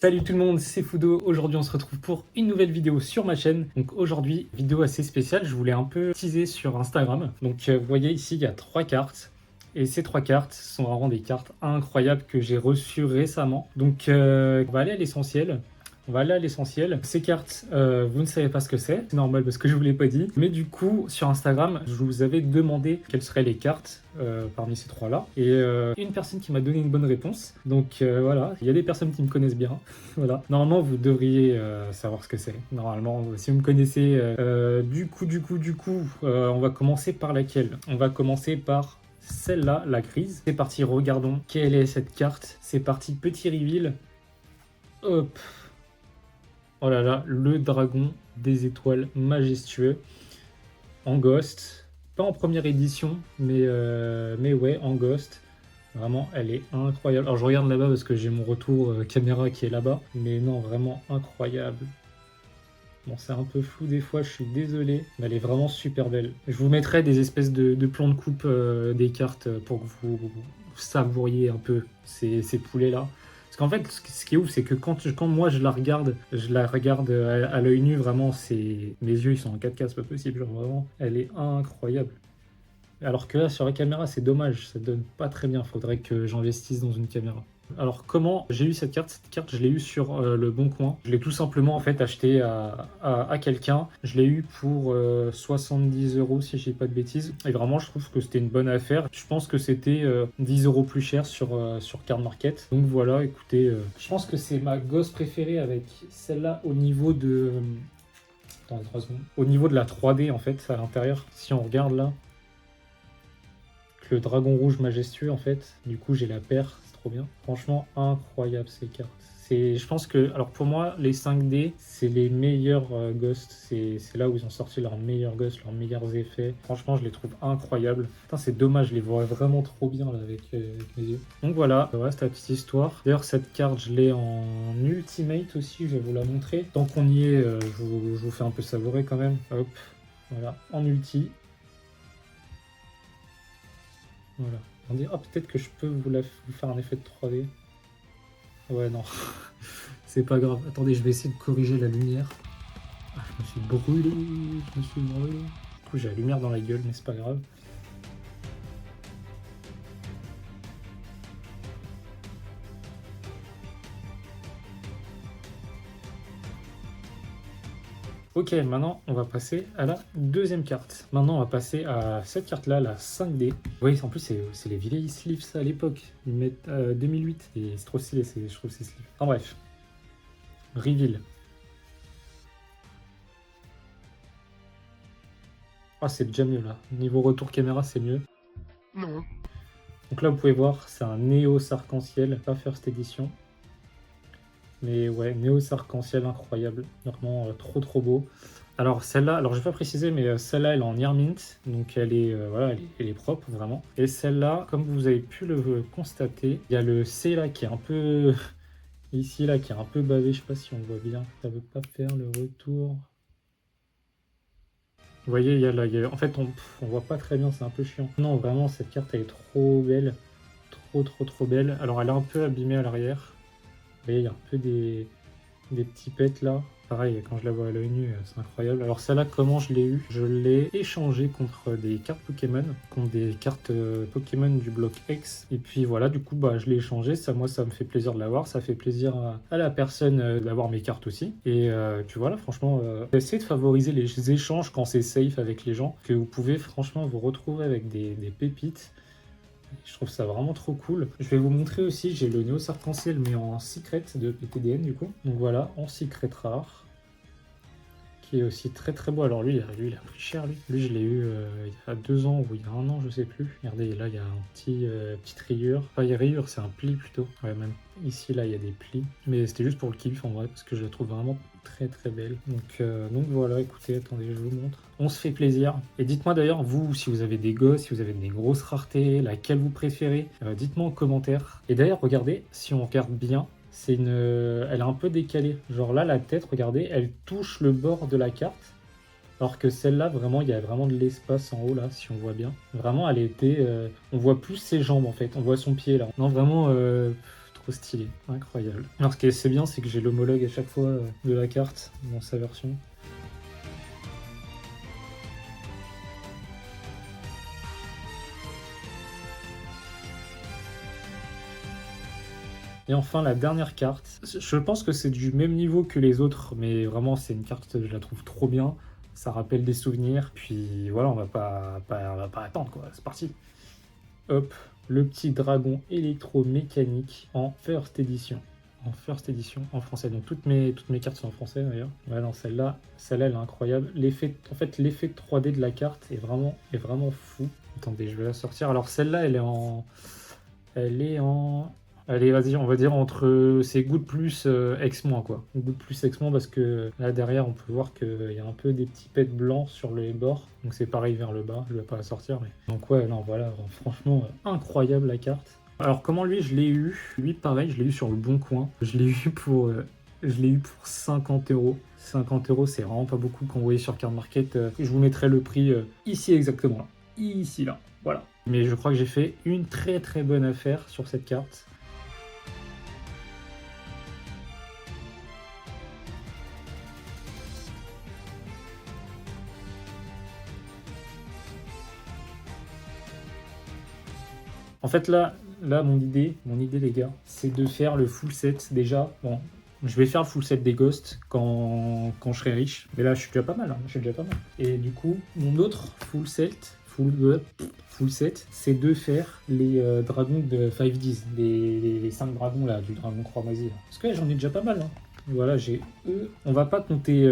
Salut tout le monde, c'est Fudo. Aujourd'hui, on se retrouve pour une nouvelle vidéo sur ma chaîne. Donc aujourd'hui, vidéo assez spéciale. Je voulais un peu teaser sur Instagram. Donc vous voyez ici, il y a 3 cartes. Et ces 3 cartes sont vraiment des cartes incroyables que j'ai reçues récemment. Donc on va aller à l'essentiel. Ces cartes, vous ne savez pas ce que c'est normal parce que je ne vous l'ai pas dit. Mais du coup, sur Instagram, je vous avais demandé quelles seraient les cartes parmi ces 3-là. Et une personne qui m'a donné une bonne réponse. Donc voilà, il y a des personnes qui me connaissent bien. Voilà. Normalement, vous devriez savoir ce que c'est. Normalement, si vous me connaissez. Du coup, on va commencer par laquelle? On va commencer par celle-là, la grise. C'est parti, regardons quelle est cette carte. C'est parti, petit reveal. Hop. Oh là là, le dragon des étoiles majestueux en Ghost. Pas en première édition, mais ouais, en Ghost. Vraiment, elle est incroyable. Alors je regarde là-bas parce que j'ai mon retour caméra qui est là-bas. Mais non, vraiment incroyable. Bon, c'est un peu flou des fois, je suis désolé. Mais elle est vraiment super belle. Je vous mettrai des espèces de plans de coupe des cartes pour que vous savouriez un peu ces poulets-là. Parce qu'en fait, ce qui est ouf, c'est que quand moi je la regarde à l'œil nu, vraiment, mes yeux ils sont en 4K, c'est pas possible, genre vraiment, elle est incroyable. Alors que là, sur la caméra, c'est dommage, ça donne pas très bien, faudrait que j'investisse dans une caméra. Alors comment j'ai eu cette carte? Cette carte, je l'ai eu sur le Bon Coin. Je l'ai tout simplement en fait acheté à quelqu'un. Je l'ai eu pour 70 euros si je dis pas de bêtises. Et vraiment, je trouve que c'était une bonne affaire. Je pense que c'était 10 euros plus cher sur Card Market. Donc voilà, écoutez, je pense que c'est ma gosse préférée avec celle-là au niveau de... attendez 3 secondes. Au niveau de la 3D en fait, à l'intérieur. Si on regarde là, le dragon rouge majestueux en fait. Du coup, j'ai la paire, c'est trop bien. Franchement, incroyable ces cartes. Je pense que, alors pour moi, les 5D, c'est les meilleurs ghosts. C'est là où ils ont sorti leurs meilleurs ghosts, leurs meilleurs effets. Franchement, je les trouve incroyables. Putain, c'est dommage, je les vois vraiment trop bien là avec mes yeux. Donc voilà, c'est la petite histoire. D'ailleurs, cette carte, je l'ai en Ultimate aussi, je vais vous la montrer. Tant qu'on y est, je vous fais un peu savourer quand même. Hop, voilà, en ulti. Voilà. On dit, ah, peut-être que je peux vous faire un effet de 3D. Ouais, non. C'est pas grave. Attendez, je vais essayer de corriger la lumière. Ah, je me suis brûlé. Du coup, j'ai la lumière dans la gueule, mais c'est pas grave. Ok, maintenant on va passer à la deuxième carte. Maintenant on va passer à cette carte-là, la 5D. Oui, en plus c'est les vieilles sleeves ça, à l'époque. Ils mettent 2008 et c'est trop stylé, je trouve ces sleeves. Enfin bref. Reveal. Ah, c'est déjà mieux là. Niveau retour caméra, c'est mieux. Non. Donc là, vous pouvez voir, c'est un Néos Arc-en-Ciel, pas First Edition. Mais ouais, Néos Arc-en-Ciel incroyable. Vraiment trop beau. Alors celle-là, alors je vais pas préciser, mais celle-là, elle est en Near Mint. Donc elle est, voilà, elle est propre, vraiment. Et celle-là, comme vous avez pu le constater, il y a le C là qui est un peu... ici là, qui est un peu bavé. Je sais pas si on voit bien. Ça veut pas faire le retour. Vous voyez, en fait, on voit pas très bien, c'est un peu chiant. Non, vraiment, cette carte, elle est trop belle. Trop belle. Alors, elle est un peu abîmée à l'arrière. Vous voyez, il y a un peu des petits pets là. Pareil, quand je la vois à l'œil nu, c'est incroyable. Alors celle-là, comment je l'ai eu? Je l'ai échangée contre des cartes Pokémon, contre des cartes Pokémon du bloc X. Et puis voilà, du coup, bah, je l'ai échangé. Moi, ça me fait plaisir de l'avoir. Ça fait plaisir à la personne d'avoir mes cartes aussi. Et puis voilà, franchement, essayez de favoriser les échanges quand c'est safe avec les gens, que vous pouvez franchement vous retrouver avec des pépites. Je trouve ça vraiment trop cool. Je vais vous montrer aussi, j'ai le Néos Arc-en-Ciel mais en secret de PTDN du coup. Donc voilà, en secret rare. Qui est aussi très beau. Alors lui il a pris cher lui. Lui je l'ai eu il y a 2 ans ou il y a 1 an, je sais plus. Regardez, là il y a un petite rayure. Pas une rayure, c'est un pli plutôt. Ouais, même ici là il y a des plis. Mais c'était juste pour le kiff en vrai, parce que je la trouve vraiment très belle. Donc voilà, écoutez, attendez, je vous montre. On se fait plaisir. Et dites-moi d'ailleurs, vous, si vous avez des gosses, si vous avez des grosses raretés, laquelle vous préférez, dites-moi en commentaire. Et d'ailleurs, regardez, si on regarde bien, elle est un peu décalée. Genre là, la tête, regardez, elle touche le bord de la carte. Alors que celle-là, vraiment, il y a vraiment de l'espace en haut, là, si on voit bien. Vraiment, on voit plus ses jambes, en fait. On voit son pied, là. Non, vraiment, trop stylé, incroyable. Alors ce qui est assez bien, c'est que j'ai l'homologue à chaque fois de la carte dans sa version. Et enfin, la dernière carte. Je pense que c'est du même niveau que les autres, mais vraiment, c'est une carte, je la trouve trop bien. Ça rappelle des souvenirs. Puis voilà, on va pas attendre, quoi. C'est parti. Hop, le petit dragon électromécanique en First Edition. En First Edition, en français. Donc toutes mes cartes sont en français, d'ailleurs. Ouais, non, celle-là, elle est incroyable. L'effet 3D de la carte est vraiment fou. Attendez, je vais la sortir. Alors celle-là, elle est en... Allez, vas-y, on va dire entre... C'est Good plus X-, quoi. Good plus X- parce que là, derrière, on peut voir qu'il y a un peu des petits pets blancs sur les bords. Donc c'est pareil vers le bas, je vais pas la sortir. Mais... Donc ouais, non, voilà, franchement, incroyable la carte. Alors comment lui, je l'ai eu? Lui, pareil, je l'ai eu sur le Bon Coin. Je l'ai eu pour 50 euros. 50 euros, c'est vraiment pas beaucoup quand vous voyez sur Card Market. Je vous mettrai le prix ici exactement, là. Ici, là. Voilà. Mais je crois que j'ai fait une très très bonne affaire sur cette carte. En fait, là mon idée, les gars, c'est de faire le full set déjà. Bon, je vais faire le full set des Ghosts quand je serai riche. Mais là, je suis déjà pas mal. Hein, je suis déjà pas mal. Et du coup, mon autre full set, c'est de faire les dragons de 5Ds. Les 5 dragons là, du dragon croix-moisi. Parce que là, j'en ai déjà pas mal. Hein. Voilà, j'ai eux. On va pas compter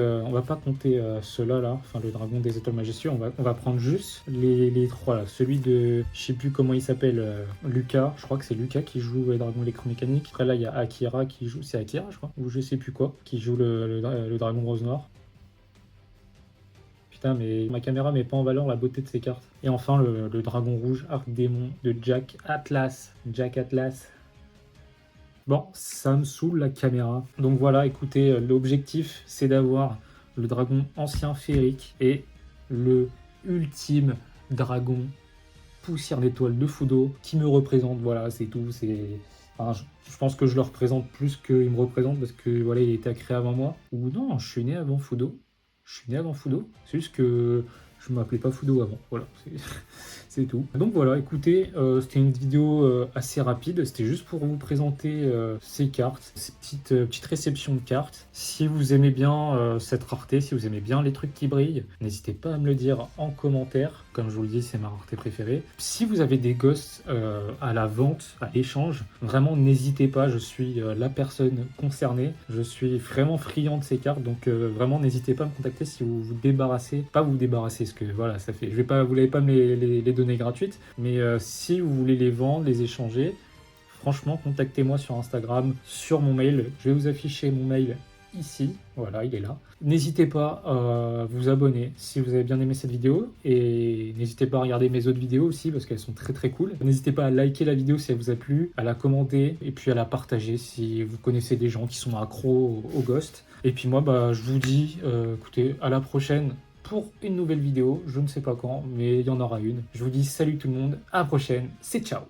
ceux-là là, enfin le dragon des étoiles majestueux. On va prendre juste les trois là. Celui de, je sais plus comment il s'appelle, Lucas. Je crois que c'est Lucas qui joue le dragon électromécanique. Après là, il y a Akira qui joue, c'est Akira, je crois, ou je sais plus quoi, qui joue le dragon rose noir. Putain, mais ma caméra met pas en valeur la beauté de ces cartes. Et enfin le dragon rouge Arc Démon de Jack Atlas. Bon, ça me saoule la caméra. Donc voilà, écoutez, l'objectif, c'est d'avoir le dragon ancien féerique et le ultime dragon poussière d'étoile de Fudo qui me représente. Voilà, c'est tout. Enfin, je pense que je le représente plus qu'il me représente parce que voilà, il a été créé avant moi. Ou non, je suis né avant Fudo. C'est juste que je m'appelais pas Fudo avant. Voilà, c'est tout. Donc voilà, écoutez, c'était une vidéo assez rapide. C'était juste pour vous présenter ces cartes, ces petites réceptions de cartes. Si vous aimez bien cette rareté, si vous aimez bien les trucs qui brillent, n'hésitez pas à me le dire en commentaire. Comme je vous le dis, c'est ma rareté préférée. Si vous avez des Ghosts à la vente, à l'échange, vraiment n'hésitez pas. Je suis la personne concernée. Je suis vraiment friand de ces cartes. Donc vraiment n'hésitez pas à me contacter si vous vous débarrassez. Pas vous débarrasser, parce que voilà, ça fait... vous n'allez pas me les donner gratuites. Mais si vous voulez les vendre, les échanger, franchement, contactez-moi sur Instagram, sur mon mail. Je vais vous afficher mon mail ici. Voilà, il est là. N'hésitez pas à vous abonner si vous avez bien aimé cette vidéo. Et n'hésitez pas à regarder mes autres vidéos aussi parce qu'elles sont très très cool. N'hésitez pas à liker la vidéo si elle vous a plu, à la commenter et puis à la partager si vous connaissez des gens qui sont accros au Ghost. Et puis moi, je vous dis, écoutez, à la prochaine pour une nouvelle vidéo. Je ne sais pas quand, mais il y en aura une. Je vous dis salut tout le monde, à la prochaine, c'est ciao.